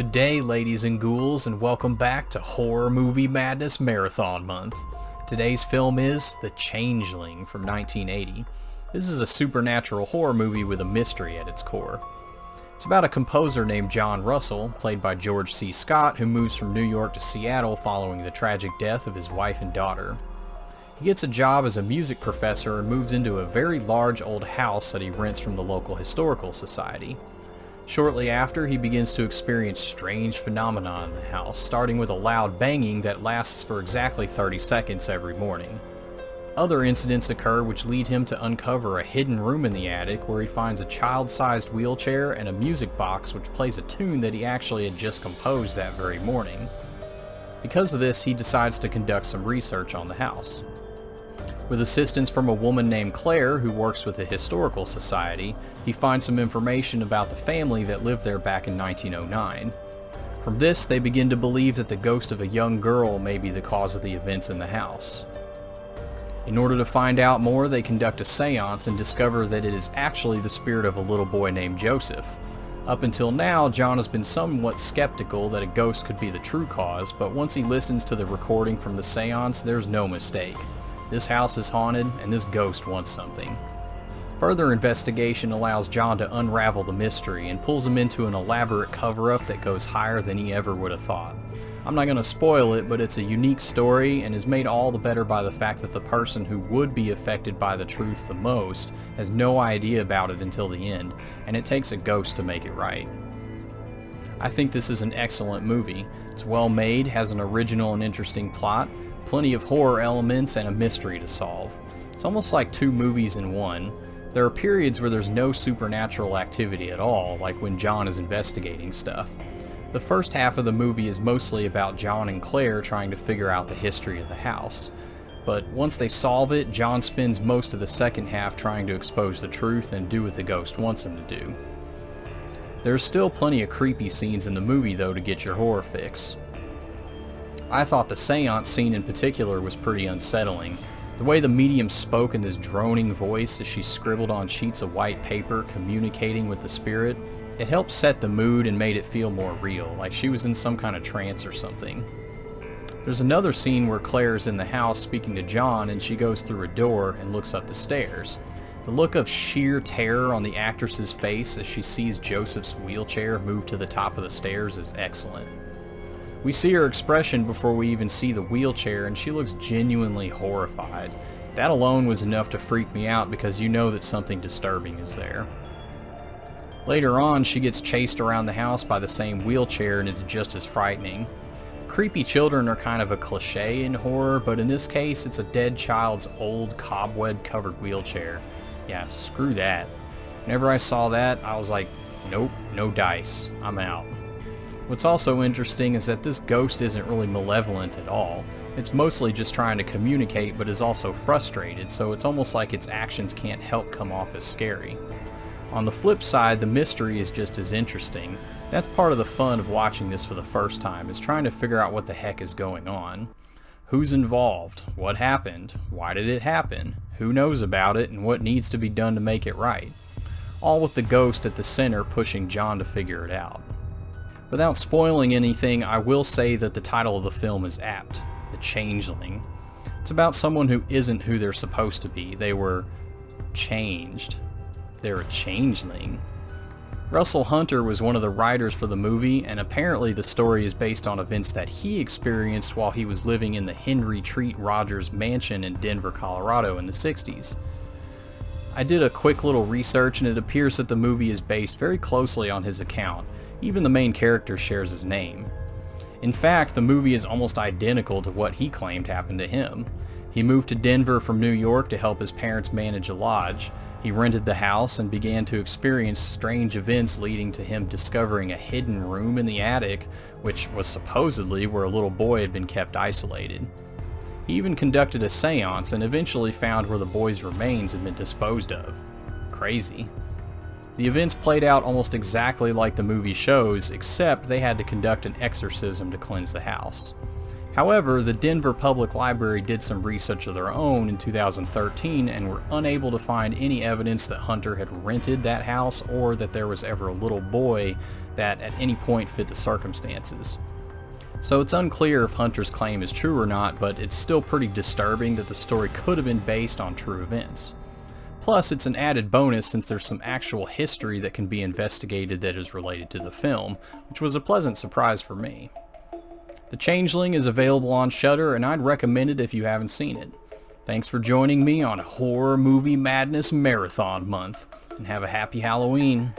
Good day, ladies and ghouls, and welcome back to Horror Movie Madness Marathon Month. Today's film is The Changeling from 1980. This is a supernatural horror movie with a mystery at its core. It's about a composer named John Russell, played by George C. Scott, who moves from New York to Seattle following the tragic death of his wife and daughter. He gets a job as a music professor and moves into a very large old house that he rents from the local historical society. Shortly after, he begins to experience strange phenomena in the house, starting with a loud banging that lasts for exactly 30 seconds every morning. Other incidents occur which lead him to uncover a hidden room in the attic where he finds a child-sized wheelchair and a music box which plays a tune that he actually had just composed that very morning. Because of this, he decides to conduct some research on the house. With assistance from a woman named Claire who works with the Historical Society, he finds some information about the family that lived there back in 1909. From this, they begin to believe that the ghost of a young girl may be the cause of the events in the house. In order to find out more, they conduct a seance and discover that it is actually the spirit of a little boy named Joseph. Up until now, John has been somewhat skeptical that a ghost could be the true cause, but once he listens to the recording from the seance, there's no mistake. This house is haunted, and this ghost wants something. Further investigation allows John to unravel the mystery and pulls him into an elaborate cover-up that goes higher than he ever would have thought. I'm not going to spoil it, but it's a unique story and is made all the better by the fact that the person who would be affected by the truth the most has no idea about it until the end, and it takes a ghost to make it right. I think this is an excellent movie. It's well made, has an original and interesting plot, plenty of horror elements, and a mystery to solve. It's almost like two movies in one. There are periods where there's no supernatural activity at all, like when John is investigating stuff. The first half of the movie is mostly about John and Claire trying to figure out the history of the house. But once they solve it, John spends most of the second half trying to expose the truth and do what the ghost wants him to do. There's still plenty of creepy scenes in the movie though to get your horror fix. I thought the seance scene in particular was pretty unsettling. The way the medium spoke in this droning voice as she scribbled on sheets of white paper communicating with the spirit, it helped set the mood and made it feel more real, like she was in some kind of trance or something. There's another scene where Claire is in the house speaking to John and she goes through a door and looks up the stairs. The look of sheer terror on the actress's face as she sees Joseph's wheelchair move to the top of the stairs is excellent. We see her expression before we even see the wheelchair and she looks genuinely horrified. That alone was enough to freak me out because you know that something disturbing is there. Later on, she gets chased around the house by the same wheelchair and it's just as frightening. Creepy children are kind of a cliche in horror, but in this case it's a dead child's old cobweb covered wheelchair. Yeah, screw that. Whenever I saw that, I was like, nope, no dice, I'm out. What's also interesting is that this ghost isn't really malevolent at all. It's mostly just trying to communicate but is also frustrated, so it's almost like its actions can't help come off as scary. On the flip side, the mystery is just as interesting. That's part of the fun of watching this for the first time, is trying to figure out what the heck is going on. Who's involved? What happened? Why did it happen? Who knows about it and what needs to be done to make it right? All with the ghost at the center pushing John to figure it out. Without spoiling anything, I will say that the title of the film is apt, The Changeling. It's about someone who isn't who they're supposed to be. They were changed. They're a changeling. Russell Hunter was one of the writers for the movie, and apparently the story is based on events that he experienced while he was living in the Henry Treat Rogers mansion in Denver, Colorado in the 60s. I did a quick little research and it appears that the movie is based very closely on his account. Even the main character shares his name. In fact, the movie is almost identical to what he claimed happened to him. He moved to Denver from New York to help his parents manage a lodge. He rented the house and began to experience strange events leading to him discovering a hidden room in the attic, which was supposedly where a little boy had been kept isolated. He even conducted a seance and eventually found where the boy's remains had been disposed of. Crazy. The events played out almost exactly like the movie shows, except they had to conduct an exorcism to cleanse the house. However, the Denver Public Library did some research of their own in 2013 and were unable to find any evidence that Hunter had rented that house or that there was ever a little boy that at any point fit the circumstances. So it's unclear if Hunter's claim is true or not, but it's still pretty disturbing that the story could have been based on true events. Plus, it's an added bonus since there's some actual history that can be investigated that is related to the film, which was a pleasant surprise for me. The Changeling is available on Shudder, and I'd recommend it if you haven't seen it. Thanks for joining me on Horror Movie Madness Marathon Month, and have a happy Halloween.